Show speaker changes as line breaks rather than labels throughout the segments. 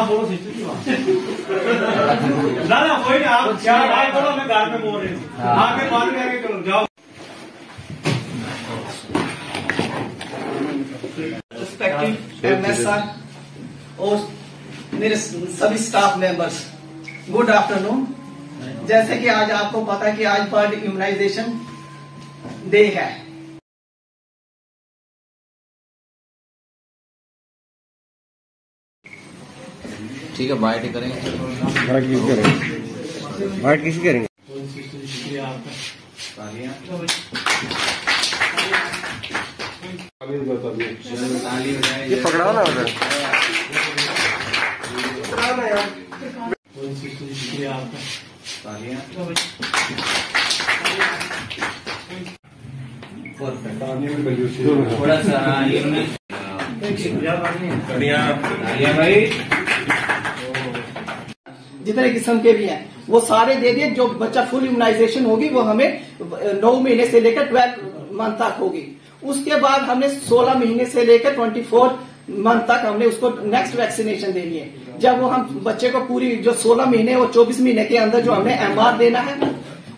आप बोलो ना ना कोई नहीं, आप क्या आए बोलो, मैं घर में बोल रही हूँ, आके बाद में आके चलो जाओ।
रिस्पेक्टिव एमएस सर और मेरे सभी स्टाफ मेंबर्स, गुड आफ्टरनून। जैसे कि आज आपको पता है कि आज वर्ल्ड इम्यूनाइजेशन डे है।
ठीक है, बाइट करेंगे।
बाइट किसी करेंगे। ये पकड़ाओ ना उधर।
थोड़ा सा भाई
जितने किस्म के भी हैं वो सारे दे दिए। जो बच्चा फुल इम्यूनाइजेशन होगी वो हमें 9 महीने से लेकर 12 मंथ तक होगी। उसके बाद हमने 16 महीने से लेकर 24 मंथ तक हमने उसको नेक्स्ट वैक्सीनेशन देनी है। जब वो हम बच्चे को पूरी जो 16 महीने और 24 महीने के अंदर जो हमने एमआर देना है,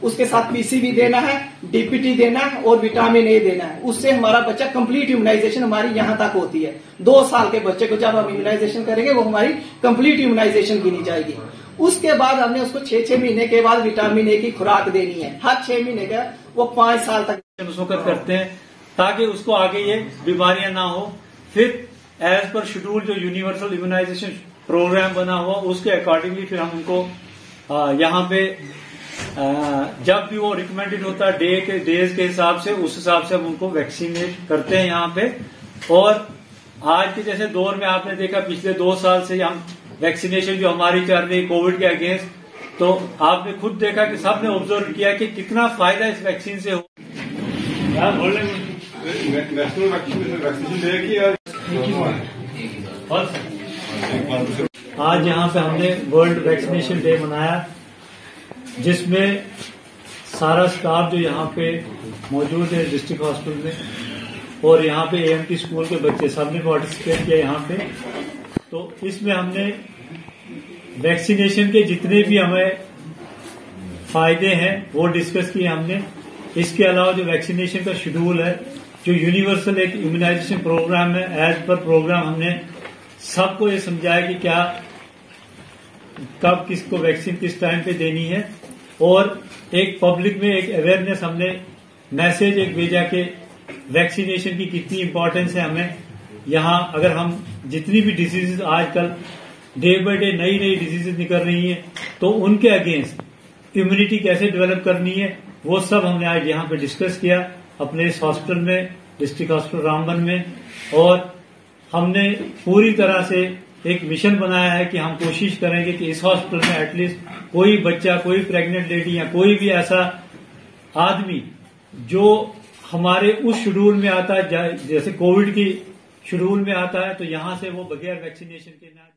उसके साथ पीसीवी देना है, डीपीटी देना है और विटामिन ए देना है। उससे हमारा बच्चा कंप्लीट इम्यूनाइजेशन हमारी यहां तक होती है। 2 साल के बच्चे को जब हम इम्यूनाइजेशन करेंगे वो हमारी कंप्लीट इम्यूनाइजेशन गिनी जाएगी। उसके बाद हमने उसको 6 महीने के बाद विटामिन ए की खुराक देनी है। हर 6 महीने का वो 5 साल तक
मुशक्कत करते हैं ताकि उसको आगे ये बीमारियां ना हो। फिर एज पर शेड्यूल जो यूनिवर्सल इम्यूनाइजेशन प्रोग्राम बना हुआ उसके अकॉर्डिंगली फिर हम उनको यहाँ पे जब भी वो रिकमेंडेड होता है डेज के हिसाब से, उस हिसाब से हम उनको वैक्सीनेट करते हैं यहाँ पे। और आज के जैसे दौर में आपने देखा पिछले 2 साल से हम वैक्सीनेशन जो हमारी चल रही है कोविड के अगेंस्ट, तो आपने खुद देखा कि सबने ऑब्जर्व किया कि कितना फायदा इस वैक्सीन से हो।
नेशनल वैक्सीनेशन डे की
आज यहाँ पे हमने वर्ल्ड वैक्सीनेशन डे मनाया, जिसमें सारा स्टाफ जो यहाँ पे मौजूद है डिस्ट्रिक्ट हॉस्पिटल में और यहाँ पे एएमटी स्कूल के बच्चे सबने पार्टिसिपेट किया यहाँ पे। तो इसमें हमने वैक्सीनेशन के जितने भी हमें फायदे हैं वो डिस्कस किए हमने। इसके अलावा जो वैक्सीनेशन का शेड्यूल है, जो यूनिवर्सल एक इम्यूनाइजेशन प्रोग्राम है, एज पर प्रोग्राम हमने सबको ये समझाया कि क्या कब किसको वैक्सीन किस टाइम पे देनी है। और एक पब्लिक में एक अवेयरनेस हमने मैसेज एक भेजा कि वैक्सीनेशन की कितनी इंपॉर्टेंस है हमें। यहाँ अगर हम जितनी भी डिजीजेज आजकल डे बाय डे नई नई डिजीजेज निकल रही हैं, तो उनके अगेंस्ट इम्यूनिटी कैसे डेवलप करनी है वो सब हमने आज यहाँ पे डिस्कस किया अपने इस हॉस्पिटल में, डिस्ट्रिक्ट हॉस्पिटल रामबन में। और हमने पूरी तरह से एक मिशन बनाया है कि हम कोशिश करेंगे कि इस हॉस्पिटल में एटलीस्ट कोई बच्चा, कोई प्रेग्नेंट लेडी या कोई भी ऐसा आदमी जो हमारे उस शेड्यूल में आता है, जैसे कोविड की शेड्यूल में आता है, तो यहाँ से वो बगैर वैक्सीनेशन के ना